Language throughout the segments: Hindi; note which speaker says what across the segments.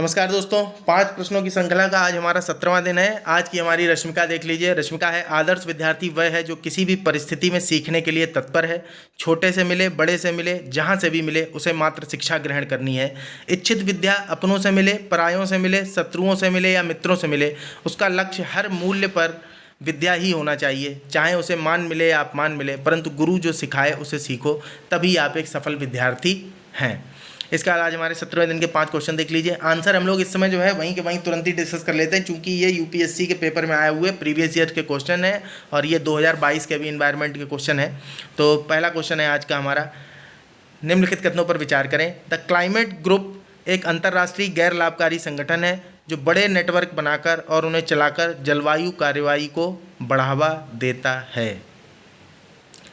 Speaker 1: नमस्कार दोस्तों, 5 प्रश्नों की श्रृंखला का आज हमारा 17वां दिन है। आज की हमारी रश्मिका देख लीजिए। रश्मिका है, आदर्श विद्यार्थी वह है जो किसी भी परिस्थिति में सीखने के लिए तत्पर है। छोटे से मिले, बड़े से मिले, जहाँ से भी मिले उसे मात्र शिक्षा ग्रहण करनी है। इच्छित विद्या अपनों से मिले, परायों से मिले, शत्रुओं से मिले या मित्रों से मिले, उसका लक्ष्य हर मूल्य पर विद्या ही होना चाहिए। चाहे उसे मान मिले या अपमान मिले, परंतु गुरु जो सिखाए उसे सीखो, तभी आप एक सफल विद्यार्थी हैं। इसका आज हमारे 17वें दिन के 5 क्वेश्चन देख लीजिए। आंसर हम लोग इस समय जो है वहीं के वहीं तुरंत ही डिस्कस कर लेते हैं, क्योंकि ये यूपीएससी के पेपर में आए हुए प्रीवियस ईयर के क्वेश्चन है और ये 2022 के भी इन्वायरमेंट के क्वेश्चन है। तो पहला क्वेश्चन है आज का हमारा, निम्नलिखित कथनों पर विचार करें। द क्लाइमेट ग्रुप एक अंतर्राष्ट्रीय गैर लाभकारी संगठन है जो बड़े नेटवर्क बनाकर और उन्हें चलाकर जलवायु कार्रवाई को बढ़ावा देता है।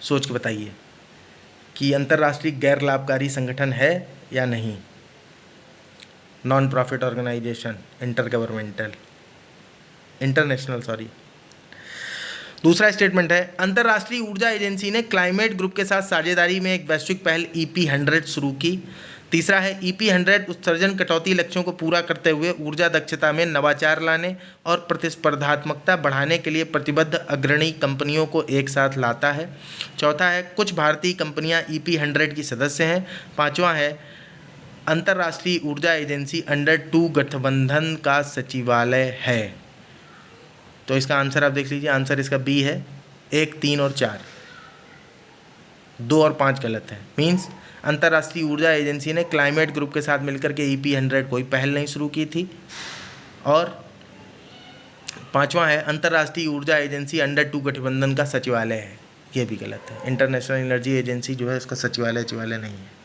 Speaker 1: सोच के बताइए कि अंतर्राष्ट्रीय गैर लाभकारी संगठन है या नहीं। Non profit organization, international sorry. दूसरा स्टेटमेंट है, अंतर्राष्ट्रीय ऊर्जा एजेंसी ने क्लाइमेट ग्रुप के साथ साझेदारी में एक वैश्विक पहल EP100 शुरू की। तीसरा है, EP100 उत्सर्जन कटौती लक्ष्यों को पूरा करते हुए ऊर्जा दक्षता में नवाचार लाने और प्रतिस्पर्धात्मकता बढ़ाने के लिए प्रतिबद्ध अग्रणी कंपनियों को एक साथ लाता है। चौथा है, कुछ भारतीय कंपनियां EP100 की सदस्य हैं। पांचवा है, अंतर्राष्ट्रीय ऊर्जा एजेंसी अंडर 2 गठबंधन का सचिवालय है। तो इसका आंसर आप देख लीजिए। आंसर इसका बी है। 1, 3 और 4, 2 और 5 गलत है। मीन्स अंतर्राष्ट्रीय ऊर्जा एजेंसी ने क्लाइमेट ग्रुप के साथ मिलकर के EP100 कोई पहल नहीं शुरू की थी। और पांचवा है, अंतर्राष्ट्रीय ऊर्जा एजेंसी अंडर 2 गठबंधन का सचिवालय है। ये भी गलत है। इंटरनेशनल एनर्जी एजेंसी जो है इसका सचिवालय नहीं है।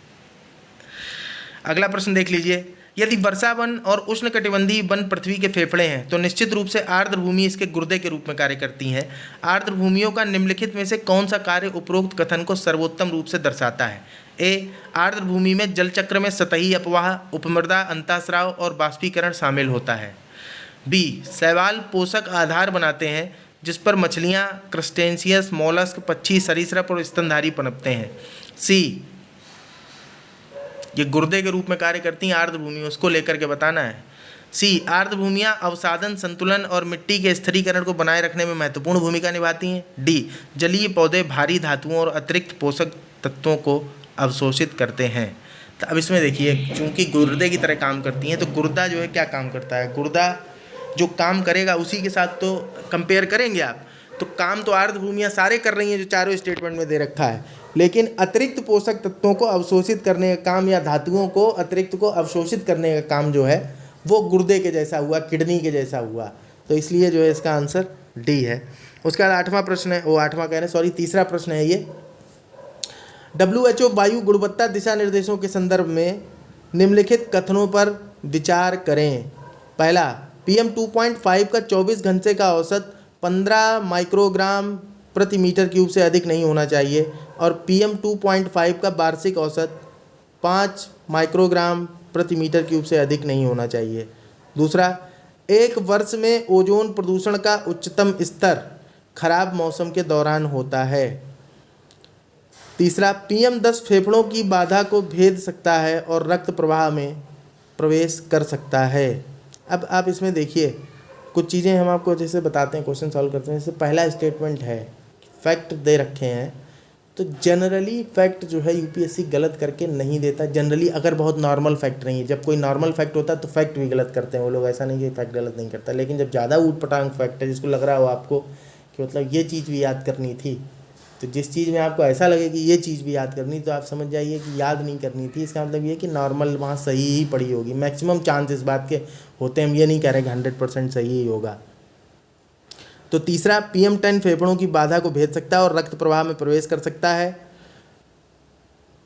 Speaker 1: अगला प्रश्न देख लीजिए। यदि वर्षा वन और उष्णकटिबंधीय वन पृथ्वी के फेफड़े हैं तो निश्चित रूप से आर्द्र भूमि इसके गुर्दे के रूप में कार्य करती हैं। आर्द्र भूमियों का निम्नलिखित में से कौन सा कार्य उपरोक्त कथन को सर्वोत्तम रूप से दर्शाता है। ए, आर्द्र भूमि में जल चक्र में सतही अपवाह, उपमृदा, अंतःस्राव और बाष्पीकरण शामिल होता है। बी, शैवाल पोषक आधार बनाते हैं जिस पर मछलियाँ, क्रस्टेशियंस, मोलस्क, पक्षी, सरीसृप और स्तनधारी पनपते हैं। सी, ये गुर्दे के रूप में कार्य करती हैं आर्द्र भूमि, उसको लेकर के बताना है। सी, आर्द्र भूमियाँ अवसादन, संतुलन और मिट्टी के स्थिरीकरण को बनाए रखने में महत्वपूर्ण भूमिका निभाती हैं। डी, जलीय पौधे भारी धातुओं और अतिरिक्त पोषक तत्वों को अवशोषित करते हैं। तो अब इसमें देखिए, चूंकि गुर्दे की तरह काम करती हैं तो गुर्दा जो है क्या काम करता है। गुर्दा जो काम करेगा उसी के साथ तो कंपेयर करेंगे आप। तो काम तो आर्द्र भूमियाँ सारे कर रही हैं जो चारों स्टेटमेंट में दे रखा है, लेकिन अतिरिक्त पोषक तत्वों को अवशोषित करने का काम या धातुओं को अतिरिक्त को अवशोषित करने का काम जो है वो गुर्दे के जैसा हुआ, किडनी के जैसा हुआ। तो इसलिए जो है इसका आंसर डी है। उसके बाद 8वां प्रश्न है, वो 8वां कह रहे हैं सॉरी, तीसरा प्रश्न है ये। WHO वायु गुणवत्ता दिशा निर्देशों के संदर्भ में निम्नलिखित कथनों पर विचार करें। पहला, PM 2.5 का 24 घंटे का औसत 15 माइक्रोग्राम प्रति मीटर क्यूब से अधिक नहीं होना चाहिए और PM 2.5 का वार्षिक औसत 5 माइक्रोग्राम प्रति मीटर क्यूब से अधिक नहीं होना चाहिए। दूसरा, एक वर्ष में ओजोन प्रदूषण का उच्चतम स्तर खराब मौसम के दौरान होता है। तीसरा, PM10 फेफड़ों की बाधा को भेद सकता है और रक्त प्रवाह में प्रवेश कर सकता है। अब आप इसमें देखिए कुछ चीज़ें हम आपको जैसे बताते हैं, क्वेश्चन सॉल्व करते हैं। जैसे पहला स्टेटमेंट है, फैक्ट दे रखे हैं, तो जनरली फैक्ट जो है यूपीएससी गलत करके नहीं देता। जनरली अगर बहुत नॉर्मल फैक्ट नहीं है, जब कोई नॉर्मल फैक्ट होता है तो फैक्ट भी गलत करते हैं वो लोग, ऐसा नहीं कि फैक्ट गलत नहीं करता। लेकिन जब ज़्यादा ऊट पटांग फैक्ट है जिसको लग रहा हो आपको कि मतलब ये चीज़ भी याद करनी थी, तो जिस चीज़ में आपको ऐसा लगे कि ये चीज़ भी याद करनी, तो आप समझ जाइए कि याद नहीं करनी थी। इसका मतलब ये कि नॉर्मल वहाँ सही ही पड़ी होगी। मैक्सिमम चांस इस बात के होते हैं, हम ये नहीं कह रहे कि 100% सही ही होगा। तो तीसरा, PM10 फेफड़ों की बाधा को भेद सकता है और रक्त प्रवाह में प्रवेश कर सकता है।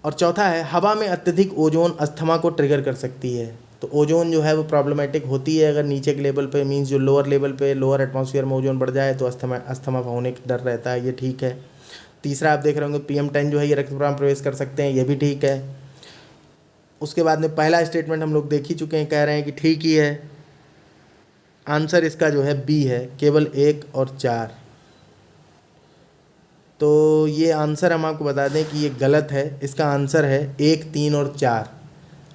Speaker 1: और चौथा है, हवा में अत्यधिक ओजोन अस्थमा को ट्रिगर कर सकती है। तो ओजोन जो है वो प्रॉब्लमेटिक होती है अगर नीचे के लेवल पे, मीन्स जो लोअर लेवल पे, लोअर एटमॉस्फेयर में ओजोन बढ़ जाए तो अस्थमा होने का डर रहता है, ये ठीक है। तीसरा आप देख रहे होंगे PM10 जो है ये रक्त प्रवाह में प्रवेश कर सकते हैं, ये भी ठीक है। उसके बाद में पहला स्टेटमेंट हम लोग देख ही चुके हैं, कह रहे हैं कि ठीक ही है। आंसर इसका जो है बी है, केवल 1 और 4। तो ये आंसर हम आपको बता दें कि ये गलत है। इसका आंसर है 1, 3 और 4।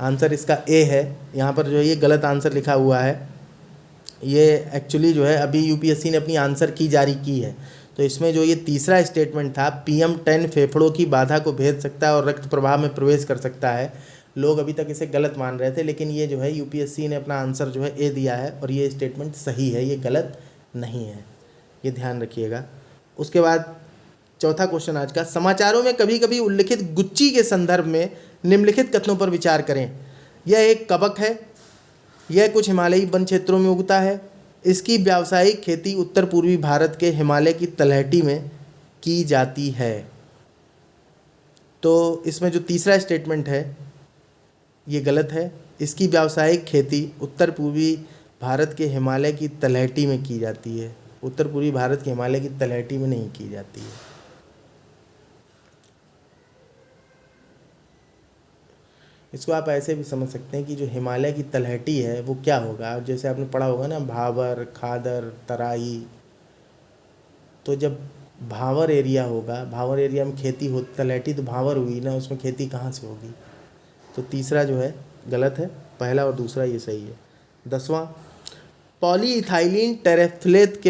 Speaker 1: आंसर इसका ए है। यहाँ पर जो है ये गलत आंसर लिखा हुआ है। ये एक्चुअली जो है अभी यूपीएससी ने अपनी आंसर की जारी की है, तो इसमें जो ये तीसरा स्टेटमेंट था PM10 फेफड़ों की बाधा को भेद सकता है और रक्त प्रवाह में प्रवेश कर सकता है, लोग अभी तक इसे गलत मान रहे थे, लेकिन ये जो है यूपीएससी ने अपना आंसर जो है ए दिया है और ये स्टेटमेंट सही है, ये गलत नहीं है, ये ध्यान रखिएगा। उसके बाद चौथा क्वेश्चन आज का, समाचारों में कभी कभी उल्लिखित गुच्ची के संदर्भ में निम्नलिखित कथनों पर विचार करें। यह एक कवक है, यह कुछ हिमालयी वन क्षेत्रों में उगता है, इसकी व्यावसायिक खेती उत्तर पूर्वी भारत के हिमालय की तलहटी में की जाती है। तो इसमें जो तीसरा स्टेटमेंट है ये गलत है, इसकी व्यावसायिक खेती उत्तर पूर्वी भारत के हिमालय की तलहटी में की जाती है, उत्तर पूर्वी भारत के हिमालय की तलहटी में नहीं की जाती है। इसको आप ऐसे भी समझ सकते हैं कि जो हिमालय की तलहटी है वो क्या होगा, जैसे आपने पढ़ा होगा ना भावर, खादर, तराई, तो जब भावर एरिया होगा, भावर एरिया में खेती हो, तलहटी तो भावर हुई ना, उसमें खेती कहाँ से होगी। तो तीसरा जो है गलत है, पहला और दूसरा ये सही है। 10वां, पॉलीइथाइलिन टेरेप्थलेट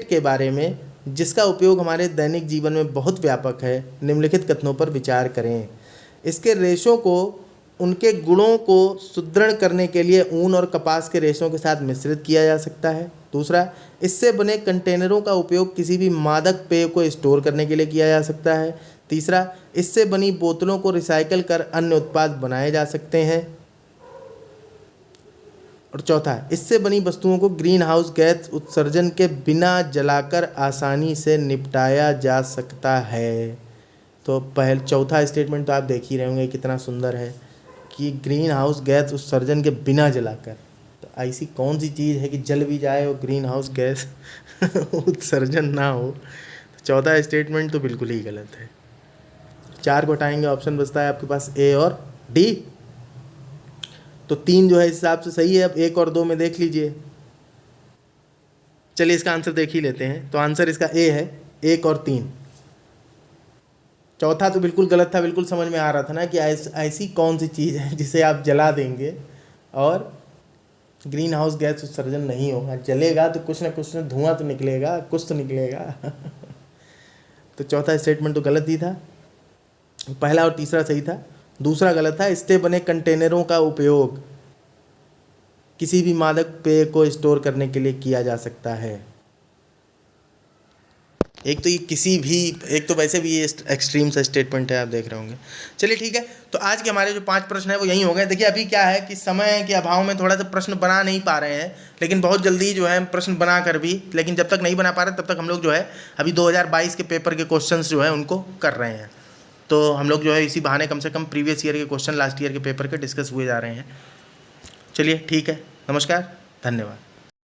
Speaker 1: के बारे में जिसका उपयोग हमारे दैनिक जीवन में बहुत व्यापक है, निम्नलिखित कथनों पर विचार करें। इसके रेशों को उनके गुणों को सुदृढ़ करने के लिए ऊन और कपास के रेशों के साथ मिश्रित किया जा सकता है। दूसरा, इससे बने कंटेनरों का उपयोग किसी भी मादक पेय को स्टोर करने के लिए किया जा सकता है। तीसरा, इससे बनी बोतलों को रिसाइकल कर अन्य उत्पाद बनाए जा सकते हैं। और चौथा, इससे बनी वस्तुओं को ग्रीन हाउस गैस उत्सर्जन के बिना जलाकर आसानी से निपटाया जा सकता है। तो चौथा स्टेटमेंट तो आप देख ही रहे होंगे कितना सुंदर है कि ग्रीन हाउस गैस उत्सर्जन के बिना जलाकर। तो ऐसी कौन सी चीज़ है कि जल भी जाए और ग्रीन हाउस गैस उत्सर्जन ना हो। तो चौथा स्टेटमेंट तो बिल्कुल ही गलत है। 4 को हटाएंगे, ऑप्शन बचता है आपके पास ए और डी। तो 3 जो है इस हिसाब से सही है। अब 1 और 2 में देख लीजिए। चलिए इसका आंसर देख ही लेते हैं। तो आंसर इसका ए है, 1 और 3। चौथा तो बिल्कुल गलत था, बिल्कुल समझ में आ रहा था ना कि ऐसी कौन सी चीज़ है जिसे आप जला देंगे और ग्रीन हाउस गैस उत्सर्जन नहीं होगा। जलेगा तो कुछ ना धुआं तो निकलेगा, कुछ तो निकलेगा। तो चौथा स्टेटमेंट तो गलत ही था, पहला और तीसरा सही था, दूसरा गलत था। इससे बने कंटेनरों का उपयोग किसी भी मादक पेय को स्टोर करने के लिए किया जा सकता है। एक तो ये एक तो वैसे भी ये एक्सट्रीम सा स्टेटमेंट है, आप देख रहे होंगे। चलिए ठीक है, तो आज के हमारे जो 5 प्रश्न है वो यही हो गए। देखिए अभी क्या है कि समय के अभाव में थोड़ा सा प्रश्न बना नहीं पा रहे हैं, लेकिन बहुत जल्दी जो है प्रश्न बना कर भी, लेकिन जब तक नहीं बना पा रहे तब तक हम लोग जो है अभी 2022 के पेपर के क्वेश्चन जो है उनको कर रहे हैं। तो हम लोग जो है इसी बहाने कम से कम प्रीवियस ईयर के क्वेश्चन, लास्ट ईयर के पेपर के डिस्कस हुए जा रहे हैं। चलिए ठीक है, नमस्कार, धन्यवाद।